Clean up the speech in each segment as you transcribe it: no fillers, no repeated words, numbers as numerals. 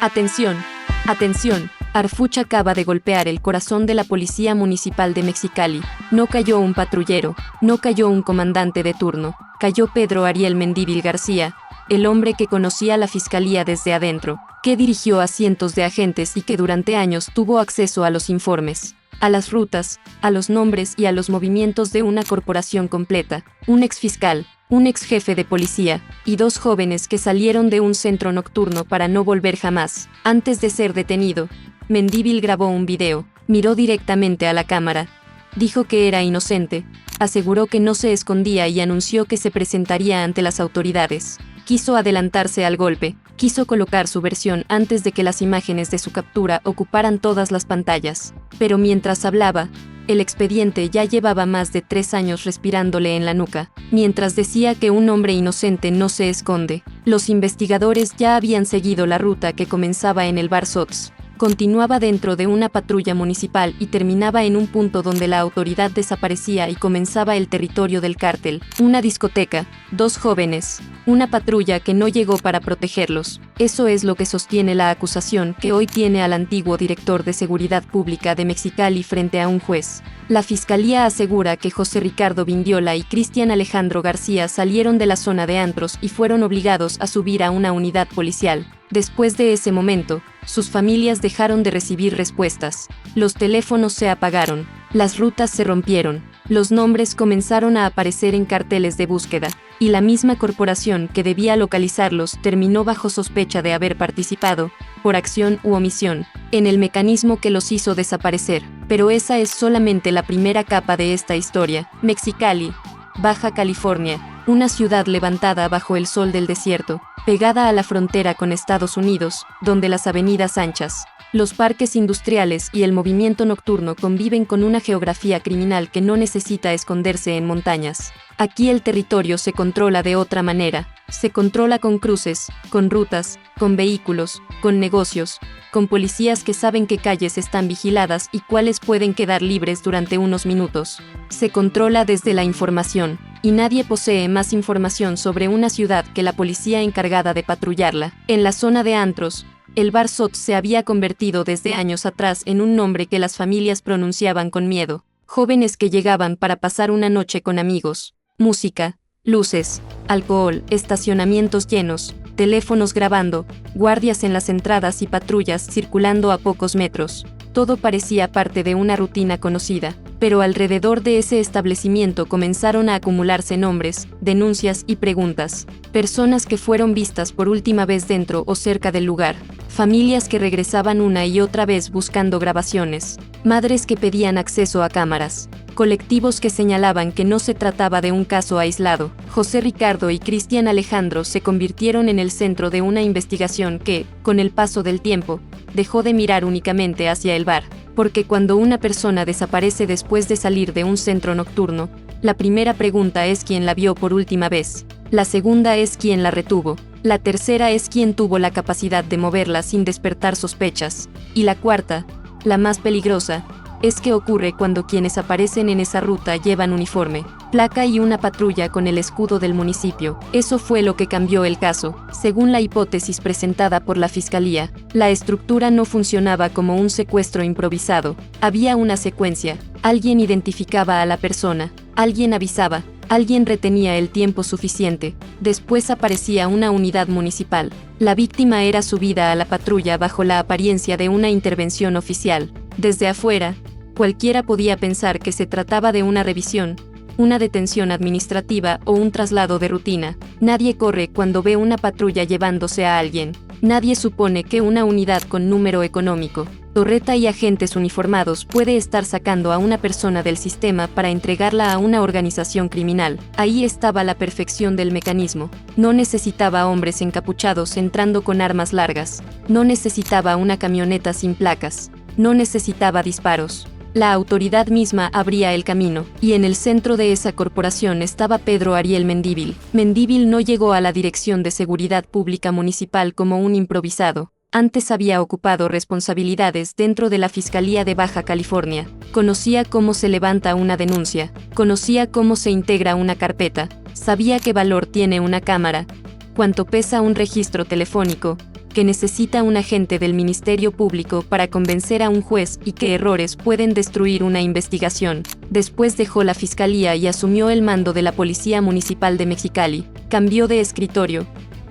Atención, atención, Harfuch acaba de golpear el corazón de la Policía Municipal de Mexicali. No cayó un patrullero, no cayó un comandante de turno, cayó Pedro Ariel Mendívil García, el hombre que conocía la Fiscalía desde adentro, que dirigió a cientos de agentes y que durante años tuvo acceso a los informes, a las rutas, a los nombres y a los movimientos de una corporación completa, un exfiscal, un ex jefe de policía, y dos jóvenes que salieron de un centro nocturno para no volver jamás. Antes de ser detenido, Mendívil grabó un video, miró directamente a la cámara, dijo que era inocente, aseguró que no se escondía y anunció que se presentaría ante las autoridades. Quiso adelantarse al golpe, quiso colocar su versión antes de que las imágenes de su captura ocuparan todas las pantallas. Pero mientras hablaba, el expediente ya llevaba más de 3 años respirándole en la nuca. Mientras decía que un hombre inocente no se esconde, los investigadores ya habían seguido la ruta que comenzaba en el bar Sots. Continuaba dentro de una patrulla municipal y terminaba en un punto donde la autoridad desaparecía y comenzaba el territorio del cártel, una discoteca, 2 jóvenes, una patrulla que no llegó para protegerlos. Eso es lo que sostiene la acusación que hoy tiene al antiguo director de Seguridad Pública de Mexicali frente a un juez. La Fiscalía asegura que José Ricardo Vindiola y Cristian Alejandro García salieron de la zona de antros y fueron obligados a subir a una unidad policial. Después de ese momento, sus familias dejaron de recibir respuestas, los teléfonos se apagaron, las rutas se rompieron, los nombres comenzaron a aparecer en carteles de búsqueda, y la misma corporación que debía localizarlos terminó bajo sospecha de haber participado, por acción u omisión, en el mecanismo que los hizo desaparecer. Pero esa es solamente la primera capa de esta historia. Mexicali, Baja California, una ciudad levantada bajo el sol del desierto, pegada a la frontera con Estados Unidos, donde las avenidas anchas, los parques industriales y el movimiento nocturno conviven con una geografía criminal que no necesita esconderse en montañas. Aquí el territorio se controla de otra manera, se controla con cruces, con rutas, con vehículos, con negocios, con policías que saben qué calles están vigiladas y cuáles pueden quedar libres durante unos minutos. Se controla desde la información, y nadie posee más información sobre una ciudad que la policía encargada de patrullarla. En la zona de antros, el bar Sot se había convertido desde años atrás en un nombre que las familias pronunciaban con miedo. Jóvenes que llegaban para pasar una noche con amigos, música, luces, alcohol, estacionamientos llenos, teléfonos grabando, guardias en las entradas y patrullas circulando a pocos metros. Todo parecía parte de una rutina conocida, pero alrededor de ese establecimiento comenzaron a acumularse nombres, denuncias y preguntas. Personas que fueron vistas por última vez dentro o cerca del lugar. Familias que regresaban una y otra vez buscando grabaciones. Madres que pedían acceso a cámaras. Colectivos que señalaban que no se trataba de un caso aislado. José Ricardo y Cristian Alejandro se convirtieron en el centro de una investigación que, con el paso del tiempo, dejó de mirar únicamente hacia el bar. Porque cuando una persona desaparece después de salir de un centro nocturno, la primera pregunta es quién la vio por última vez. La segunda es quién la retuvo. La tercera es quién tuvo la capacidad de moverla sin despertar sospechas. Y la cuarta, la más peligrosa, es que ocurre cuando quienes aparecen en esa ruta llevan uniforme, placa y una patrulla con el escudo del municipio. Eso fue lo que cambió el caso. Según la hipótesis presentada por la Fiscalía, la estructura no funcionaba como un secuestro improvisado. Había una secuencia, alguien identificaba a la persona, alguien avisaba, alguien retenía el tiempo suficiente, después aparecía una unidad municipal. La víctima era subida a la patrulla bajo la apariencia de una intervención oficial. Desde afuera, cualquiera podía pensar que se trataba de una revisión, una detención administrativa o un traslado de rutina. Nadie corre cuando ve una patrulla llevándose a alguien. Nadie supone que una unidad con número económico, torreta y agentes uniformados puede estar sacando a una persona del sistema para entregarla a una organización criminal. Ahí estaba la perfección del mecanismo. No necesitaba hombres encapuchados entrando con armas largas. No necesitaba una camioneta sin placas. No necesitaba disparos. La autoridad misma abría el camino, y en el centro de esa corporación estaba Pedro Ariel Mendívil. Mendívil no llegó a la Dirección de Seguridad Pública Municipal como un improvisado. Antes había ocupado responsabilidades dentro de la Fiscalía de Baja California. Conocía cómo se levanta una denuncia, conocía cómo se integra una carpeta, sabía qué valor tiene una cámara, cuánto pesa un registro telefónico, que necesita un agente del Ministerio Público para convencer a un juez y que errores pueden destruir una investigación. Después dejó la fiscalía y asumió el mando de la Policía Municipal de Mexicali. Cambió de escritorio,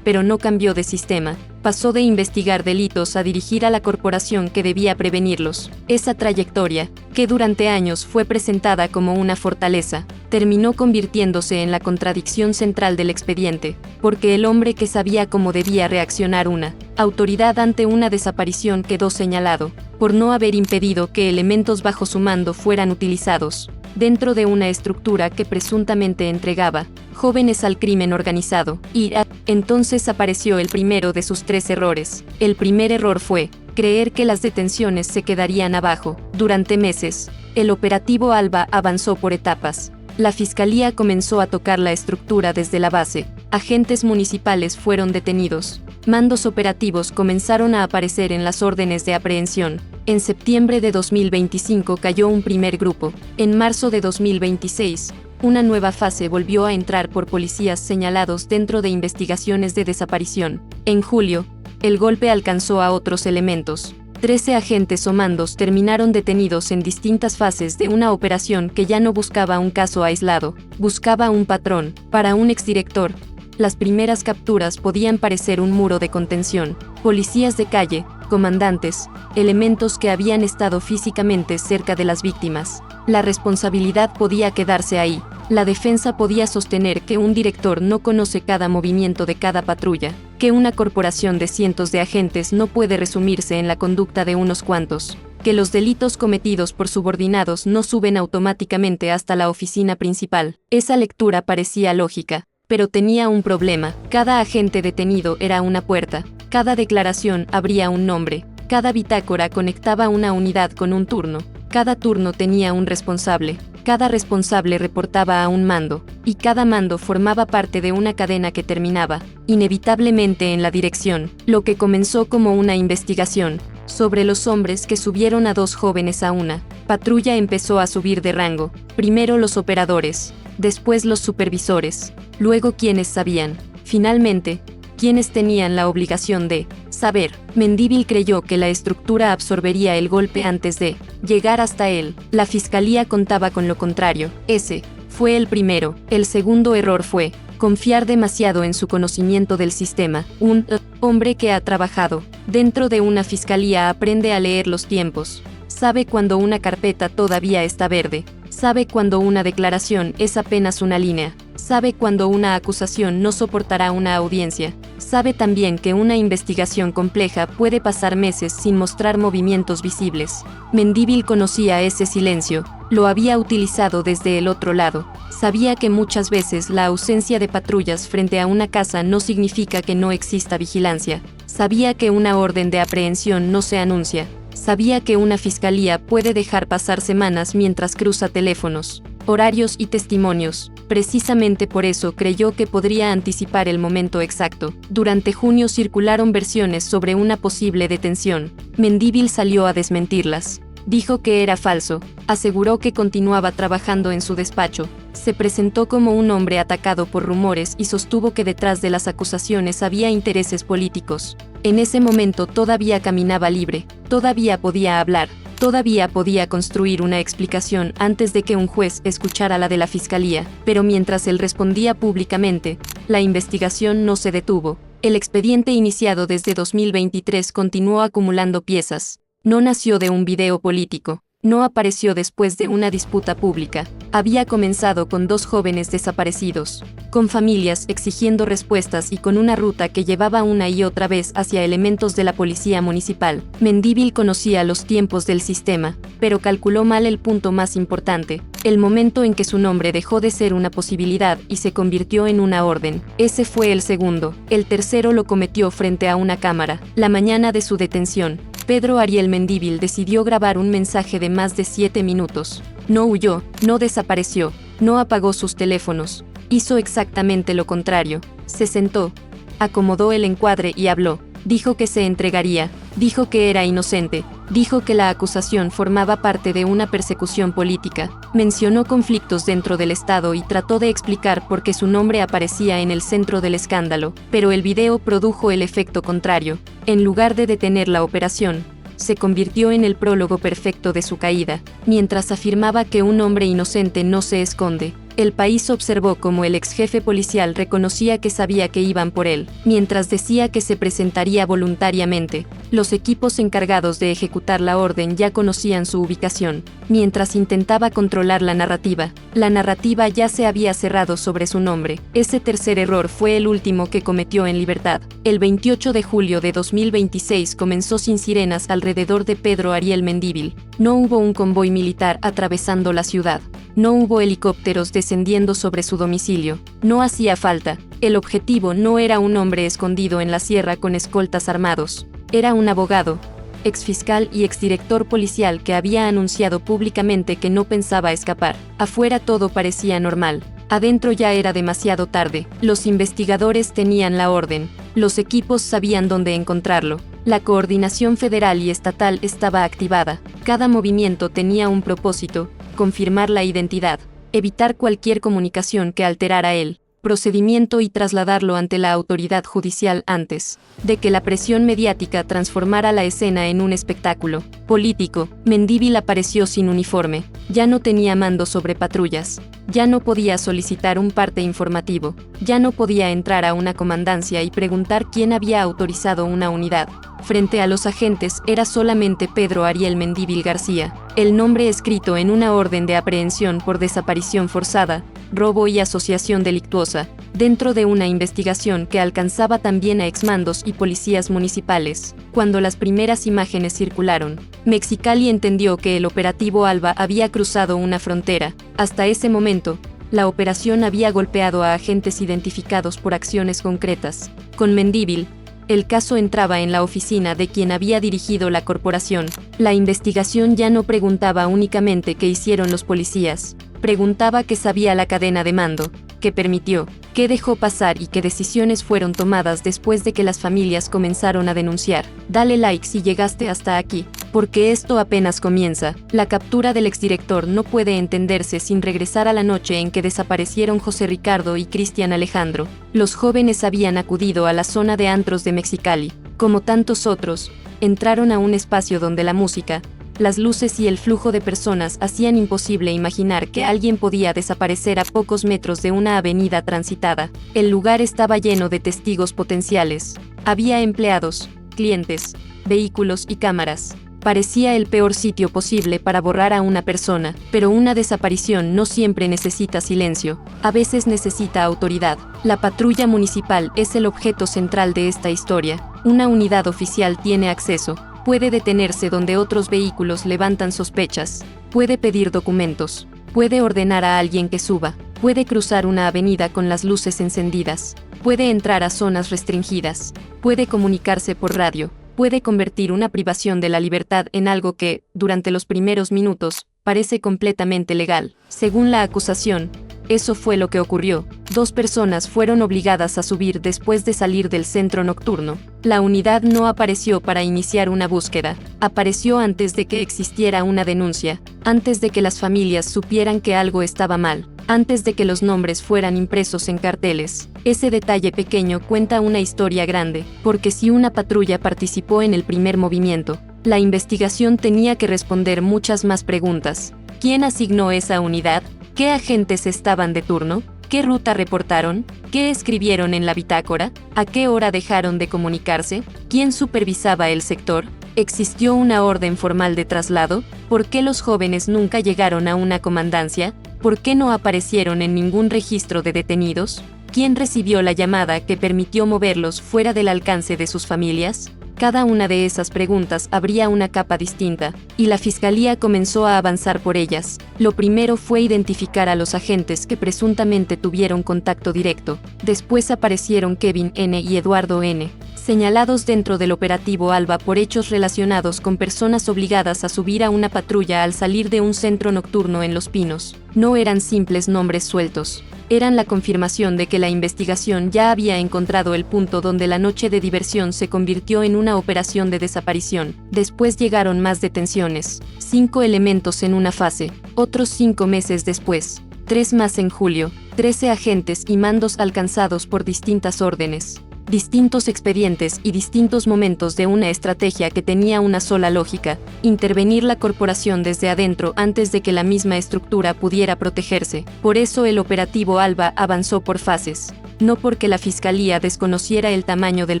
pero no cambió de sistema. Pasó de investigar delitos a dirigir a la corporación que debía prevenirlos. Esa trayectoria, que durante años fue presentada como una fortaleza, terminó convirtiéndose en la contradicción central del expediente, porque el hombre que sabía cómo debía reaccionar una autoridad ante una desaparición quedó señalado por no haber impedido que elementos bajo su mando fueran utilizados dentro de una estructura que presuntamente entregaba jóvenes al crimen organizado. Y entonces apareció el primero de sus 3 errores. El primer error fue creer que las detenciones se quedarían abajo. Durante meses, el operativo Alba avanzó por etapas. La fiscalía comenzó a tocar la estructura desde la base. Agentes municipales fueron detenidos. Mandos operativos comenzaron a aparecer en las órdenes de aprehensión. En septiembre de 2025 cayó un primer grupo. En marzo de 2026, una nueva fase volvió a entrar por policías señalados dentro de investigaciones de desaparición. En julio, el golpe alcanzó a otros elementos. 13 agentes o mandos terminaron detenidos en distintas fases de una operación que ya no buscaba un caso aislado, buscaba un patrón. Para un exdirector, las primeras capturas podían parecer un muro de contención. Policías de calle, comandantes, elementos que habían estado físicamente cerca de las víctimas. La responsabilidad podía quedarse ahí. La defensa podía sostener que un director no conoce cada movimiento de cada patrulla, que una corporación de cientos de agentes no puede resumirse en la conducta de unos cuantos, que los delitos cometidos por subordinados no suben automáticamente hasta la oficina principal. Esa lectura parecía lógica, pero tenía un problema. Cada agente detenido era una puerta, cada declaración abría un nombre, cada bitácora conectaba una unidad con un turno, cada turno tenía un responsable. Cada responsable reportaba a un mando, y cada mando formaba parte de una cadena que terminaba, inevitablemente en la dirección. Lo que comenzó como una investigación sobre los hombres que subieron a 2 jóvenes a una patrulla empezó a subir de rango. Primero los operadores, después los supervisores, luego quienes sabían, finalmente, quienes tenían la obligación de saber. Mendívil creyó que la estructura absorbería el golpe antes de llegar hasta él. La fiscalía contaba con lo contrario. Ese fue el primero. El segundo error fue confiar demasiado en su conocimiento del sistema. Un hombre que ha trabajado dentro de una fiscalía aprende a leer los tiempos. Sabe cuando una carpeta todavía está verde. Sabe cuando una declaración es apenas una línea. Sabe cuando una acusación no soportará una audiencia. Sabe también que una investigación compleja puede pasar meses sin mostrar movimientos visibles. Mendívil conocía ese silencio, lo había utilizado desde el otro lado. Sabía que muchas veces la ausencia de patrullas frente a una casa no significa que no exista vigilancia. Sabía que una orden de aprehensión no se anuncia. Sabía que una fiscalía puede dejar pasar semanas mientras cruza teléfonos, horarios y testimonios. Precisamente por eso creyó que podría anticipar el momento exacto. Durante junio circularon versiones sobre una posible detención. Mendívil salió a desmentirlas. Dijo que era falso. Aseguró que continuaba trabajando en su despacho. Se presentó como un hombre atacado por rumores y sostuvo que detrás de las acusaciones había intereses políticos. En ese momento todavía caminaba libre, todavía podía hablar, todavía podía construir una explicación antes de que un juez escuchara la de la fiscalía, pero mientras él respondía públicamente, la investigación no se detuvo. El expediente iniciado desde 2023 continuó acumulando piezas. No nació de un video político, no apareció después de una disputa pública. Había comenzado con 2 jóvenes desaparecidos, con familias exigiendo respuestas y con una ruta que llevaba una y otra vez hacia elementos de la policía municipal. Mendívil conocía los tiempos del sistema, pero calculó mal el punto más importante, el momento en que su nombre dejó de ser una posibilidad y se convirtió en una orden. Ese fue el segundo. El tercero lo cometió frente a una cámara. La mañana de su detención, Pedro Ariel Mendívil decidió grabar un mensaje de más de 7 minutos. No huyó, no desapareció, no apagó sus teléfonos. Hizo exactamente lo contrario. Se sentó, acomodó el encuadre y habló. dijo que se entregaría, dijo que era inocente, dijo que la acusación formaba parte de una persecución política, mencionó conflictos dentro del Estado y trató de explicar por qué su nombre aparecía en el centro del escándalo, pero el video produjo el efecto contrario. En lugar de detener la operación, se convirtió en el prólogo perfecto de su caída. Mientras afirmaba que un hombre inocente no se esconde, el país observó cómo el ex jefe policial reconocía que sabía que iban por él. Mientras decía que se presentaría voluntariamente, los equipos encargados de ejecutar la orden ya conocían su ubicación. Mientras intentaba controlar la narrativa ya se había cerrado sobre su nombre. Ese tercer error fue el último que cometió en libertad. El 28 de julio de 2026 comenzó sin sirenas alrededor de Pedro Ariel Mendívil. No hubo un convoy militar atravesando la ciudad. No hubo helicópteros descendiendo sobre su domicilio. No hacía falta. El objetivo no era un hombre escondido en la sierra con escoltas armados. Era un abogado, exfiscal y exdirector policial que había anunciado públicamente que no pensaba escapar. Afuera todo parecía normal. Adentro ya era demasiado tarde. Los investigadores tenían la orden. Los equipos sabían dónde encontrarlo. La coordinación federal y estatal estaba activada. Cada movimiento tenía un propósito: confirmar la identidad, evitar cualquier comunicación que alterara el procedimiento y trasladarlo ante la autoridad judicial antes de que la presión mediática transformara la escena en un espectáculo político. Mendívil apareció sin uniforme, ya no tenía mando sobre patrullas, ya no podía solicitar un parte informativo, ya no podía entrar a una comandancia y preguntar quién había autorizado una unidad. Frente a los agentes era solamente Pedro Ariel Mendívil García, el nombre escrito en una orden de aprehensión por desaparición forzada, robo y asociación delictuosa, dentro de una investigación que alcanzaba también a exmandos y policías municipales. Cuando las primeras imágenes circularon, Mexicali entendió que el operativo Alba había cruzado una frontera. Hasta ese momento, la operación había golpeado a agentes identificados por acciones concretas. Con Mendívil, el caso entraba en la oficina de quien había dirigido la corporación. La investigación ya no preguntaba únicamente qué hicieron los policías, preguntaba qué sabía la cadena de mando, qué permitió, qué dejó pasar y qué decisiones fueron tomadas después de que las familias comenzaron a denunciar. Dale like si llegaste hasta aquí, porque esto apenas comienza. La captura del exdirector no puede entenderse sin regresar a la noche en que desaparecieron José Ricardo y Cristian Alejandro. Los jóvenes habían acudido a la zona de antros de Mexicali. Como tantos otros, entraron a un espacio donde la música, las luces y el flujo de personas hacían imposible imaginar que alguien podía desaparecer a pocos metros de una avenida transitada. El lugar estaba lleno de testigos potenciales. Había empleados, clientes, vehículos y cámaras. Parecía el peor sitio posible para borrar a una persona, pero una desaparición no siempre necesita silencio, a veces necesita autoridad. La patrulla municipal es el objeto central de esta historia. Una unidad oficial tiene acceso, puede detenerse donde otros vehículos levantan sospechas, puede pedir documentos, puede ordenar a alguien que suba, puede cruzar una avenida con las luces encendidas, puede entrar a zonas restringidas, puede comunicarse por radio, puede convertir una privación de la libertad en algo que, durante los primeros minutos, parece completamente legal. Según la acusación, eso fue lo que ocurrió. 2 personas fueron obligadas a subir después de salir del centro nocturno. La unidad no apareció para iniciar una búsqueda, apareció antes de que existiera una denuncia, antes de que las familias supieran que algo estaba mal, antes de que los nombres fueran impresos en carteles. Ese detalle pequeño cuenta una historia grande, porque si una patrulla participó en el primer movimiento, la investigación tenía que responder muchas más preguntas. ¿Quién asignó esa unidad? ¿Qué agentes estaban de turno? ¿Qué ruta reportaron? ¿Qué escribieron en la bitácora? ¿A qué hora dejaron de comunicarse? ¿Quién supervisaba el sector? ¿Existió una orden formal de traslado? ¿Por qué los jóvenes nunca llegaron a una comandancia? ¿Por qué no aparecieron en ningún registro de detenidos? ¿Quién recibió la llamada que permitió moverlos fuera del alcance de sus familias? Cada una de esas preguntas abría una capa distinta, y la fiscalía comenzó a avanzar por ellas. Lo primero fue identificar a los agentes que presuntamente tuvieron contacto directo. Después aparecieron Kevin N. y Eduardo N., señalados dentro del operativo Alba por hechos relacionados con personas obligadas a subir a una patrulla al salir de un centro nocturno en Los Pinos. No eran simples nombres sueltos. eran la confirmación de que la investigación ya había encontrado el punto donde la noche de diversión se convirtió en una operación de desaparición. Después llegaron más detenciones, 5 elementos en una fase, otros 5 meses después, 3 más en julio, 13 agentes y mandos alcanzados por distintas órdenes, distintos expedientes y distintos momentos de una estrategia que tenía una sola lógica: intervenir la corporación desde adentro antes de que la misma estructura pudiera protegerse. Por eso el operativo Alba avanzó por fases. No porque la Fiscalía desconociera el tamaño del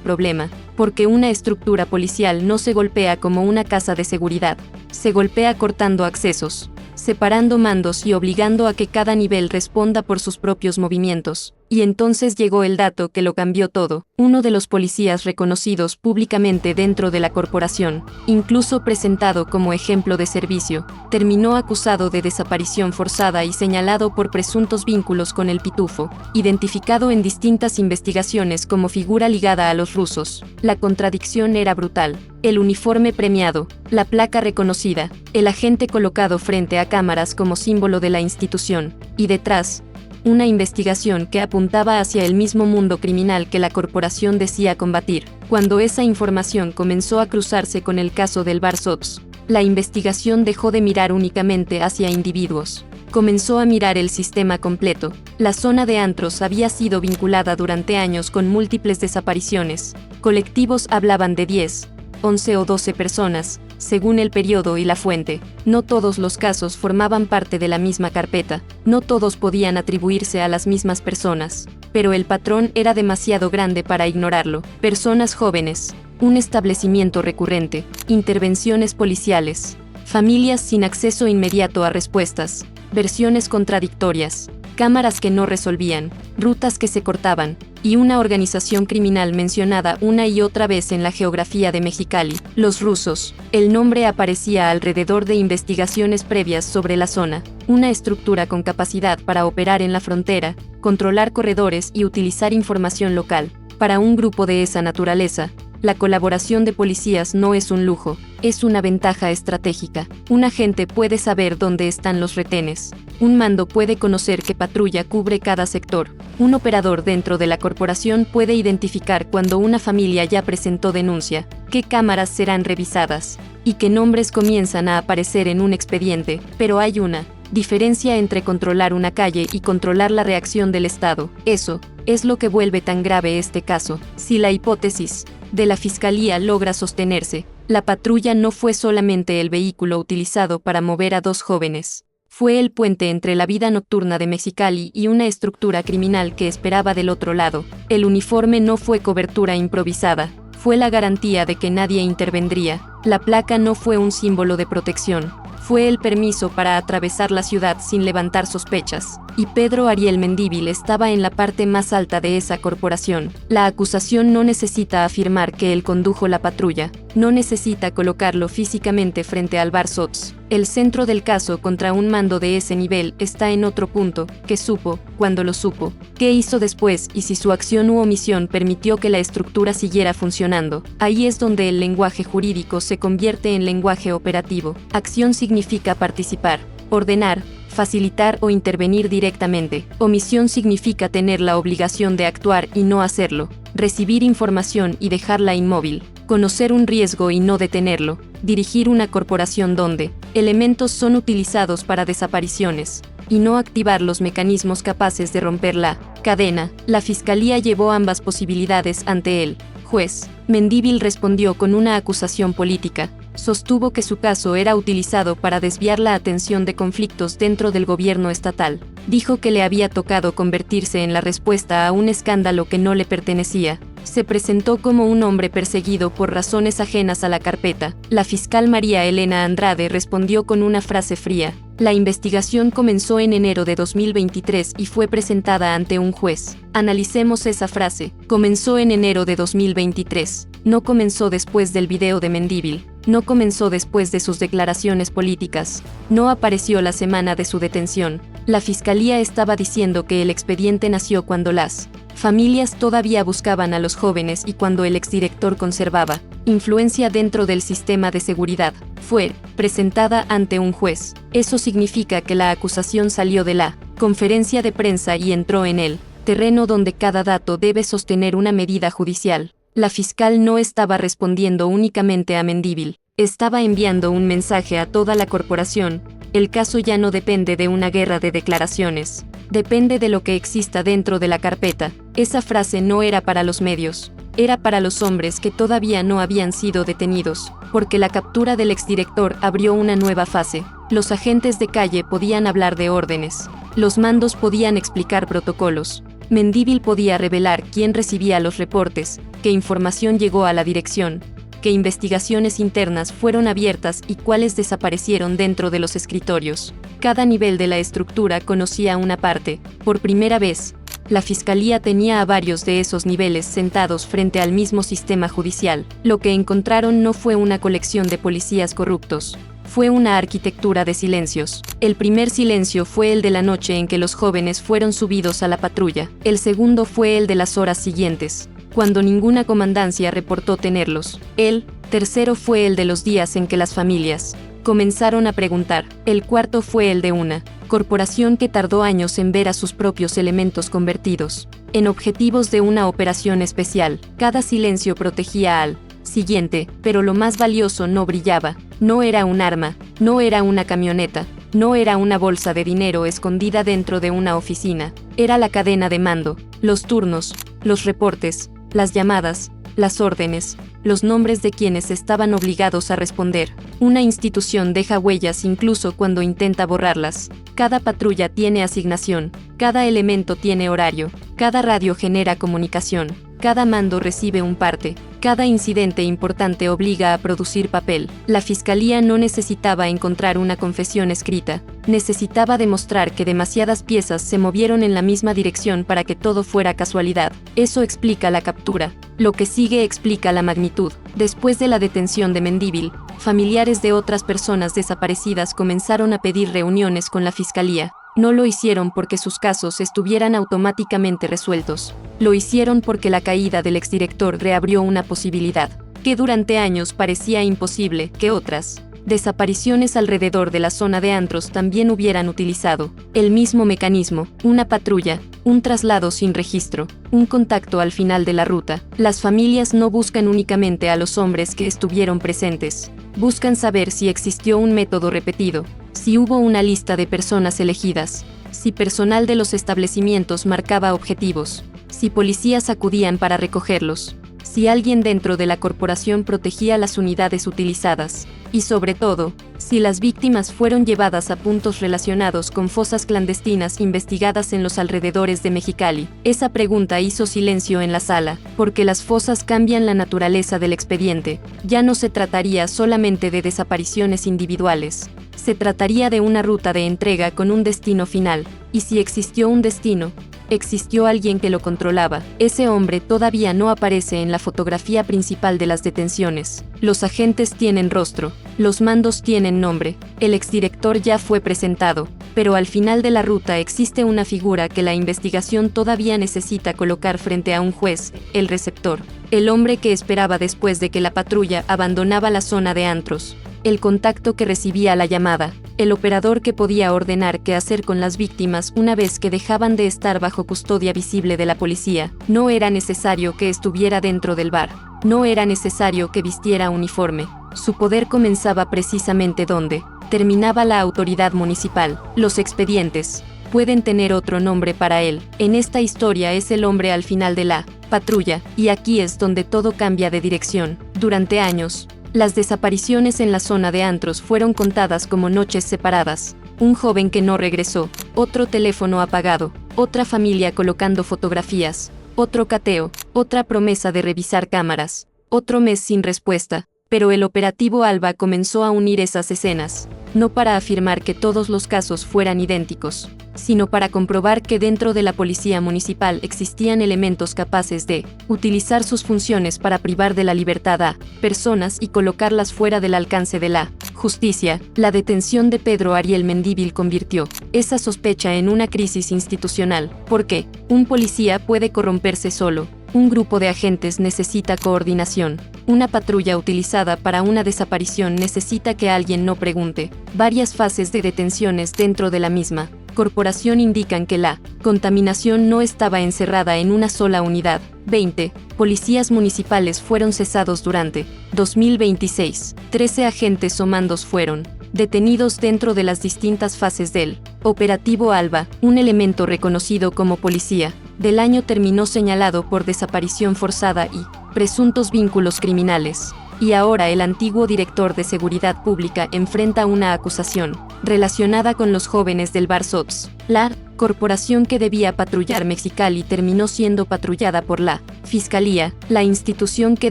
problema, porque una estructura policial no se golpea como una casa de seguridad, se golpea cortando accesos, separando mandos y obligando a que cada nivel responda por sus propios movimientos. Y entonces llegó el dato que lo cambió todo. Uno de los policías reconocidos públicamente dentro de la corporación, incluso presentado como ejemplo de servicio, terminó acusado de desaparición forzada y señalado por presuntos vínculos con el Pitufo, identificado en distintas investigaciones como figura ligada a los rusos. La contradicción era brutal. El uniforme premiado, la placa reconocida, el agente colocado frente a cámaras como símbolo de la institución, y detrás, una investigación que apuntaba hacia el mismo mundo criminal que la corporación decía combatir. Cuando esa información comenzó a cruzarse con el caso del Bar Sots, la investigación dejó de mirar únicamente hacia individuos. Comenzó a mirar el sistema completo. La zona de antros había sido vinculada durante años con múltiples desapariciones. Colectivos hablaban de 10, 11 o 12 personas, según el periodo y la fuente. No todos los casos formaban parte de la misma carpeta, no todos podían atribuirse a las mismas personas, pero el patrón era demasiado grande para ignorarlo. Personas jóvenes, un establecimiento recurrente, intervenciones policiales, familias sin acceso inmediato a respuestas, versiones contradictorias, cámaras que no resolvían, rutas que se cortaban, y una organización criminal mencionada una y otra vez en la geografía de Mexicali, los rusos. El nombre aparecía alrededor de investigaciones previas sobre la zona, una estructura con capacidad para operar en la frontera, controlar corredores y utilizar información local. Para un grupo de esa naturaleza, la colaboración de policías no es un lujo, es una ventaja estratégica. Un agente puede saber dónde están los retenes. Un mando puede conocer qué patrulla cubre cada sector. Un operador dentro de la corporación puede identificar cuando una familia ya presentó denuncia, qué cámaras serán revisadas, y qué nombres comienzan a aparecer en un expediente. Pero hay una diferencia entre controlar una calle y controlar la reacción del Estado. Eso es lo que vuelve tan grave este caso. Si la hipótesis de la Fiscalía logra sostenerse, la patrulla no fue solamente el vehículo utilizado para mover a 2 jóvenes. Fue el puente entre la vida nocturna de Mexicali y una estructura criminal que esperaba del otro lado. El uniforme no fue cobertura improvisada, fue la garantía de que nadie intervendría. La placa no fue un símbolo de protección, fue el permiso para atravesar la ciudad sin levantar sospechas. Y Pedro Ariel Mendívil estaba en la parte más alta de esa corporación. La acusación no necesita afirmar que él condujo la patrulla, no necesita colocarlo físicamente frente al Bar Sots. El centro del caso contra un mando de ese nivel está en otro punto: ¿qué supo, cuando lo supo? ¿Qué hizo después y si su acción u omisión permitió que la estructura siguiera funcionando? Ahí es donde el lenguaje jurídico se convierte en lenguaje operativo. Acción significa participar, ordenar, facilitar o intervenir directamente. Omisión significa tener la obligación de actuar y no hacerlo, recibir información y dejarla inmóvil, conocer un riesgo y no detenerlo, dirigir una corporación donde elementos son utilizados para desapariciones, y no activar los mecanismos capaces de romper la cadena. La Fiscalía llevó ambas posibilidades ante el juez. Mendívil respondió con una acusación política. Sostuvo que su caso era utilizado para desviar la atención de conflictos dentro del gobierno estatal. Dijo que le había tocado convertirse en la respuesta a un escándalo que no le pertenecía. Se presentó como un hombre perseguido por razones ajenas a la carpeta. La fiscal María Elena Andrade respondió con una frase fría. La investigación comenzó en enero de 2023 y fue presentada ante un juez. Analicemos esa frase. Comenzó en enero de 2023. No comenzó después del video de Mendívil. No comenzó después de sus declaraciones políticas. No apareció la semana de su detención. La fiscalía estaba diciendo que el expediente nació cuando las familias todavía buscaban a los jóvenes y cuando el exdirector conservaba influencia dentro del sistema de seguridad. Fue presentada ante un juez. Eso significa que la acusación salió de la conferencia de prensa y entró en el terreno donde cada dato debe sostener una medida judicial. La fiscal no estaba respondiendo únicamente a Mendívil, estaba enviando un mensaje a toda la corporación. El caso ya no depende de una guerra de declaraciones, depende de lo que exista dentro de la carpeta. Esa frase no era para los medios, era para los hombres que todavía no habían sido detenidos, porque la captura del exdirector abrió una nueva fase. Los agentes de calle podían hablar de órdenes, los mandos podían explicar protocolos. Mendívil podía revelar quién recibía los reportes, qué información llegó a la dirección, qué investigaciones internas fueron abiertas y cuáles desaparecieron dentro de los escritorios. Cada nivel de la estructura conocía una parte. Por primera vez, la fiscalía tenía a varios de esos niveles sentados frente al mismo sistema judicial. Lo que encontraron no fue una colección de policías corruptos. Fue una arquitectura de silencios. El primer silencio fue el de la noche en que los jóvenes fueron subidos a la patrulla. El segundo fue el de las horas siguientes, cuando ninguna comandancia reportó tenerlos. El tercero fue el de los días en que las familias comenzaron a preguntar. El cuarto fue el de una corporación que tardó años en ver a sus propios elementos convertidos en objetivos de una operación especial. Cada silencio protegía al siguiente, pero lo más valioso no brillaba. No era un arma, no era una camioneta, no era una bolsa de dinero escondida dentro de una oficina. Era la cadena de mando, los turnos, los reportes, las llamadas, las órdenes, los nombres de quienes estaban obligados a responder. Una institución deja huellas incluso cuando intenta borrarlas. Cada patrulla tiene asignación, cada elemento tiene horario, cada radio genera comunicación, cada mando recibe un parte. Cada incidente importante obliga a producir papel. La fiscalía no necesitaba encontrar una confesión escrita, necesitaba demostrar que demasiadas piezas se movieron en la misma dirección para que todo fuera casualidad. Eso explica la captura. Lo que sigue explica la magnitud. Después de la detención de Mendívil, familiares de otras personas desaparecidas comenzaron a pedir reuniones con la fiscalía. No lo hicieron porque sus casos estuvieran automáticamente resueltos. Lo hicieron porque la caída del exdirector reabrió una posibilidad, que durante años parecía imposible, que otras desapariciones alrededor de la zona de antros también hubieran utilizado el mismo mecanismo, una patrulla, un traslado sin registro, un contacto al final de la ruta. Las familias no buscan únicamente a los hombres que estuvieron presentes, buscan saber si existió un método repetido, si hubo una lista de personas elegidas, si personal de los establecimientos marcaba objetivos, si policías acudían para recogerlos, si alguien dentro de la corporación protegía las unidades utilizadas, y sobre todo, si las víctimas fueron llevadas a puntos relacionados con fosas clandestinas investigadas en los alrededores de Mexicali. Esa pregunta hizo silencio en la sala, porque las fosas cambian la naturaleza del expediente. Ya no se trataría solamente de desapariciones individuales, se trataría de una ruta de entrega con un destino final, y si existió un destino, existió alguien que lo controlaba. Ese hombre todavía no aparece en la fotografía principal de las detenciones. Los agentes tienen rostro, los mandos tienen nombre, el exdirector ya fue presentado, pero al final de la ruta existe una figura que la investigación todavía necesita colocar frente a un juez, el receptor, el hombre que esperaba después de que la patrulla abandonaba la zona de antros, el contacto que recibía la llamada, el operador que podía ordenar qué hacer con las víctimas una vez que dejaban de estar bajo custodia visible de la policía. No era necesario que estuviera dentro del bar, no era necesario que vistiera uniforme. Su poder comenzaba precisamente donde terminaba la autoridad municipal. Los expedientes pueden tener otro nombre para él. En esta historia es el hombre al final de la patrulla, y aquí es donde todo cambia de dirección. Durante años, las desapariciones en la zona de antros fueron contadas como noches separadas. Un joven que no regresó, otro teléfono apagado, otra familia colocando fotografías, otro cateo, otra promesa de revisar cámaras, otro mes sin respuesta. Pero el operativo Alba comenzó a unir esas escenas, no para afirmar que todos los casos fueran idénticos, sino para comprobar que dentro de la policía municipal existían elementos capaces de utilizar sus funciones para privar de la libertad a personas y colocarlas fuera del alcance de la justicia. La detención de Pedro Ariel Mendívil convirtió esa sospecha en una crisis institucional, porque un policía puede corromperse solo. Un grupo de agentes necesita coordinación. Una patrulla utilizada para una desaparición necesita que alguien no pregunte. Varias fases de detenciones dentro de la misma corporación indican que la contaminación no estaba encerrada en una sola unidad. 20. Policías municipales fueron cesados durante 2026. 13 agentes o mandos fueron detenidos dentro de las distintas fases del Operativo Alba. Un elemento reconocido como policía del año terminó señalado por desaparición forzada y presuntos vínculos criminales. Y ahora el antiguo director de Seguridad Pública enfrenta una acusación relacionada con los jóvenes del Bar Sots. La corporación que debía patrullar Mexicali terminó siendo patrullada por la Fiscalía. La institución que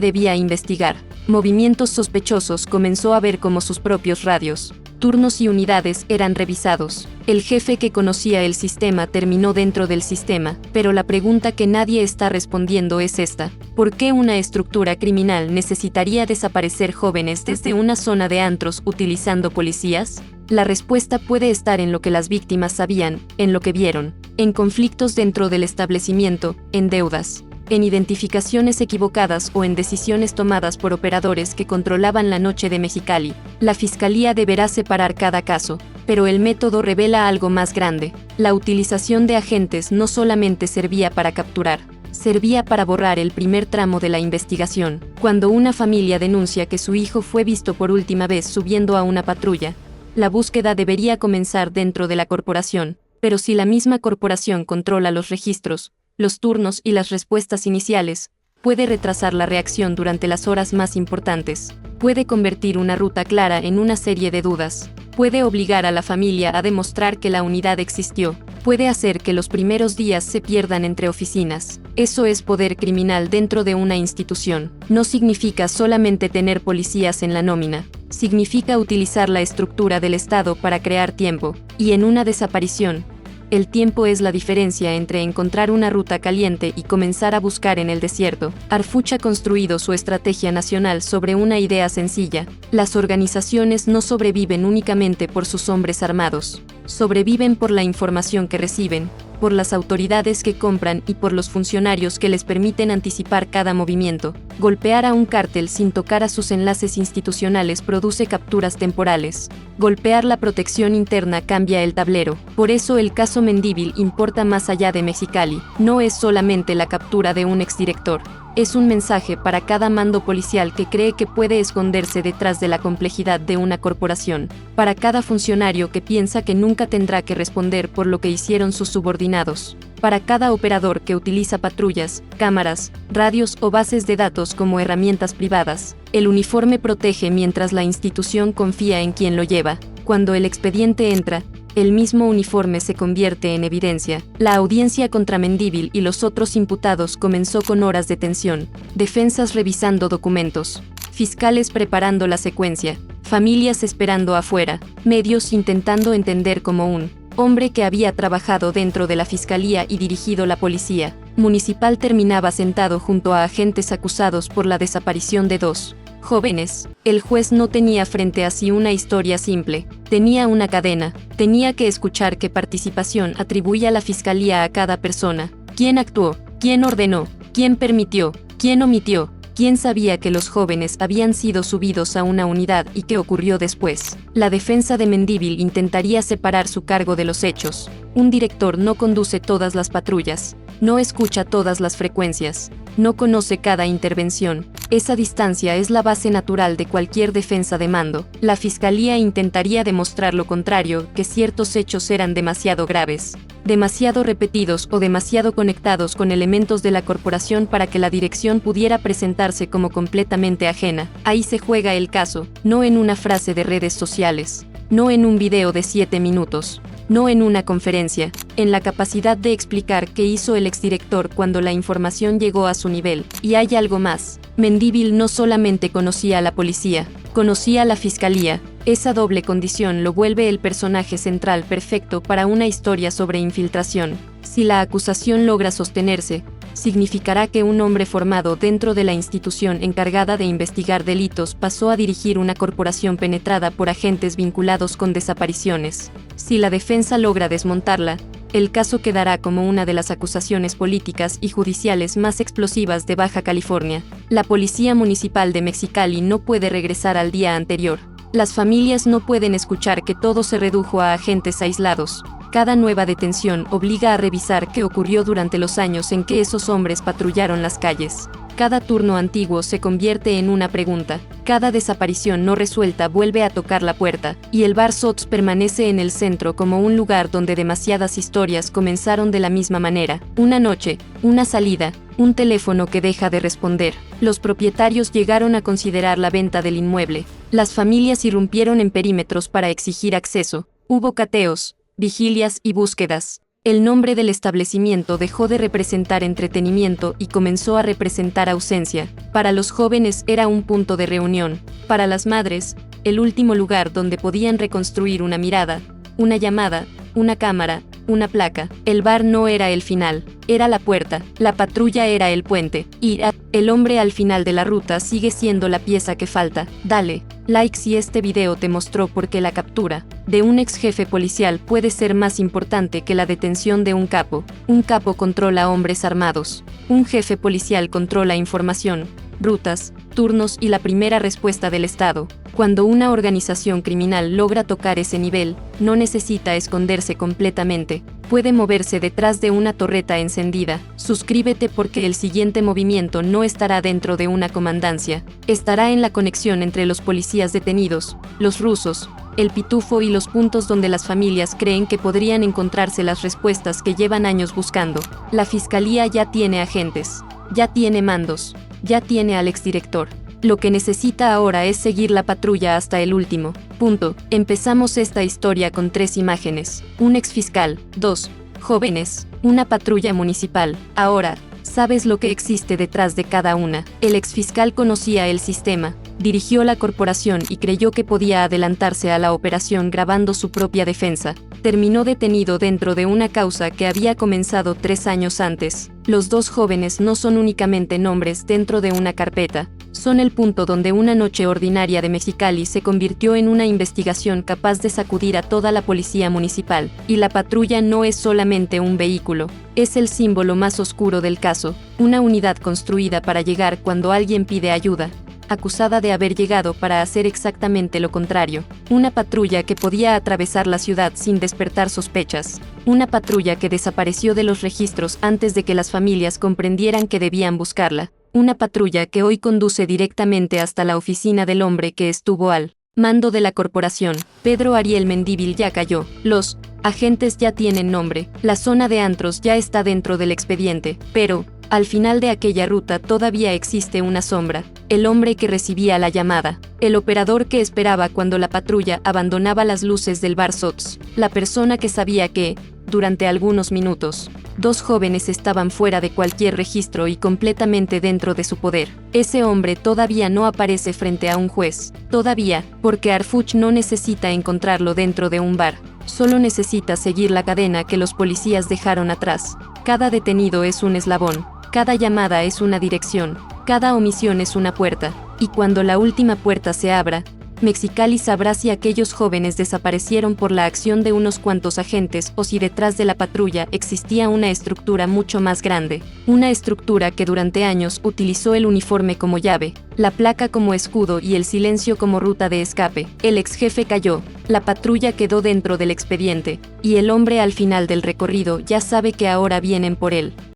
debía investigar movimientos sospechosos comenzó a ver cómo sus propios radios, turnos y unidades eran revisados. El jefe que conocía el sistema terminó dentro del sistema, pero la pregunta que nadie está respondiendo es esta: ¿por qué una estructura criminal necesitaría desaparecer jóvenes desde una zona de antros utilizando policías? La respuesta puede estar en lo que las víctimas sabían, en lo que vieron, en conflictos dentro del establecimiento, en deudas, en identificaciones equivocadas o en decisiones tomadas por operadores que controlaban la noche de Mexicali. La Fiscalía deberá separar cada caso, pero el método revela algo más grande. La utilización de agentes no solamente servía para capturar, servía para borrar el primer tramo de la investigación. Cuando una familia denuncia que su hijo fue visto por última vez subiendo a una patrulla, la búsqueda debería comenzar dentro de la corporación, pero si la misma corporación controla los registros, los turnos y las respuestas iniciales, puede retrasar la reacción durante las horas más importantes, puede convertir una ruta clara en una serie de dudas, puede obligar a la familia a demostrar que la unidad existió, puede hacer que los primeros días se pierdan entre oficinas. Eso es poder criminal dentro de una institución. No significa solamente tener policías en la nómina, significa utilizar la estructura del Estado para crear tiempo, y en una desaparición, el tiempo es la diferencia entre encontrar una ruta caliente y comenzar a buscar en el desierto. Harfuch ha construido su estrategia nacional sobre una idea sencilla: las organizaciones no sobreviven únicamente por sus hombres armados, sobreviven por la información que reciben, por las autoridades que compran y por los funcionarios que les permiten anticipar cada movimiento. Golpear a un cártel sin tocar a sus enlaces institucionales produce capturas temporales. Golpear la protección interna cambia el tablero. Por eso el caso Mendívil importa más allá de Mexicali. No es solamente la captura de un exdirector. Es un mensaje para cada mando policial que cree que puede esconderse detrás de la complejidad de una corporación, para cada funcionario que piensa que nunca tendrá que responder por lo que hicieron sus subordinados, para cada operador que utiliza patrullas, cámaras, radios o bases de datos como herramientas privadas. El uniforme protege mientras la institución confía en quien lo lleva. Cuando el expediente entra, el mismo uniforme se convierte en evidencia. La audiencia contra Mendívil y los otros imputados comenzó con horas de tensión, defensas revisando documentos, fiscales preparando la secuencia, familias esperando afuera, medios intentando entender cómo un hombre que había trabajado dentro de la fiscalía y dirigido la policía municipal terminaba sentado junto a agentes acusados por la desaparición de dos jóvenes. El juez no tenía frente a sí una historia simple, tenía una cadena, tenía que escuchar qué participación atribuía la fiscalía a cada persona, quién actuó, quién ordenó, quién permitió, quién omitió, quién sabía que los jóvenes habían sido subidos a una unidad y qué ocurrió después. La defensa de Mendívil intentaría separar su cargo de los hechos. Un director no conduce todas las patrullas, no escucha todas las frecuencias, no conoce cada intervención. Esa distancia es la base natural de cualquier defensa de mando. La fiscalía intentaría demostrar lo contrario, que ciertos hechos eran demasiado graves, demasiado repetidos o demasiado conectados con elementos de la corporación para que la dirección pudiera presentarse como completamente ajena. Ahí se juega el caso, no en una frase de redes sociales, no en un video de 7 minutos, no en una conferencia, en la capacidad de explicar qué hizo el exdirector cuando la información llegó a su nivel. Y hay algo más. Mendívil no solamente conocía a la policía, conocía a la fiscalía. Esa doble condición lo vuelve el personaje central perfecto para una historia sobre infiltración. Si la acusación logra sostenerse, significará que un hombre formado dentro de la institución encargada de investigar delitos pasó a dirigir una corporación penetrada por agentes vinculados con desapariciones. Si la defensa logra desmontarla, el caso quedará como una de las acusaciones políticas y judiciales más explosivas de Baja California. La Policía Municipal de Mexicali no puede regresar al día anterior. Las familias no pueden escuchar que todo se redujo a agentes aislados. Cada nueva detención obliga a revisar qué ocurrió durante los años en que esos hombres patrullaron las calles. Cada turno antiguo se convierte en una pregunta. Cada desaparición no resuelta vuelve a tocar la puerta, y el bar Sots permanece en el centro como un lugar donde demasiadas historias comenzaron de la misma manera. Una noche, una salida, un teléfono que deja de responder. Los propietarios llegaron a considerar la venta del inmueble. Las familias irrumpieron en perímetros para exigir acceso. Hubo cateos, vigilias y búsquedas. El nombre del establecimiento dejó de representar entretenimiento y comenzó a representar ausencia. Para los jóvenes era un punto de reunión. Para las madres, el último lugar donde podían reconstruir una mirada, una llamada, una cámara, una placa. El bar no era el final, era la puerta, la patrulla era el puente, y el hombre al final de la ruta sigue siendo la pieza que falta. Dale like si este video te mostró por qué la captura de un ex jefe policial puede ser más importante que la detención de un capo. Un capo controla hombres armados. Un jefe policial controla información, rutas, turnos y la primera respuesta del Estado. Cuando una organización criminal logra tocar ese nivel, no necesita esconderse completamente. Puede moverse detrás de una torreta encendida. Suscríbete porque el siguiente movimiento no estará dentro de una comandancia. Estará en la conexión entre los policías detenidos, los rusos, el pitufo y los puntos donde las familias creen que podrían encontrarse las respuestas que llevan años buscando. La fiscalía ya tiene agentes, ya tiene mandos, ya tiene al exdirector. Lo que necesita ahora es seguir la patrulla hasta el último punto. Empezamos esta historia con 3 imágenes. Un exfiscal, 2 jóvenes, una patrulla municipal. Ahora, sabes lo que existe detrás de cada una. El exfiscal conocía el sistema, dirigió la corporación y creyó que podía adelantarse a la operación grabando su propia defensa. Terminó detenido dentro de una causa que había comenzado 3 años antes. Los 2 jóvenes no son únicamente nombres dentro de una carpeta. Son el punto donde una noche ordinaria de Mexicali se convirtió en una investigación capaz de sacudir a toda la policía municipal. Y la patrulla no es solamente un vehículo, es el símbolo más oscuro del caso, una unidad construida para llegar cuando alguien pide ayuda, acusada de haber llegado para hacer exactamente lo contrario. Una patrulla que podía atravesar la ciudad sin despertar sospechas. Una patrulla que desapareció de los registros antes de que las familias comprendieran que debían buscarla. Una patrulla que hoy conduce directamente hasta la oficina del hombre que estuvo al mando de la corporación. Pedro Ariel Mendívil ya cayó. Los agentes ya tienen nombre. La zona de antros ya está dentro del expediente. Pero, al final de aquella ruta todavía existe una sombra. El hombre que recibía la llamada. El operador que esperaba cuando la patrulla abandonaba las luces del bar Sots. La persona que sabía que, durante algunos minutos, 2 jóvenes estaban fuera de cualquier registro y completamente dentro de su poder. Ese hombre todavía no aparece frente a un juez. Todavía, porque Arfuch no necesita encontrarlo dentro de un bar. Solo necesita seguir la cadena que los policías dejaron atrás. Cada detenido es un eslabón. Cada llamada es una dirección. Cada omisión es una puerta. Y cuando la última puerta se abra, Mexicali sabrá si aquellos jóvenes desaparecieron por la acción de unos cuantos agentes o si detrás de la patrulla existía una estructura mucho más grande. Una estructura que durante años utilizó el uniforme como llave, la placa como escudo y el silencio como ruta de escape. El ex jefe cayó, la patrulla quedó dentro del expediente, y el hombre al final del recorrido ya sabe que ahora vienen por él.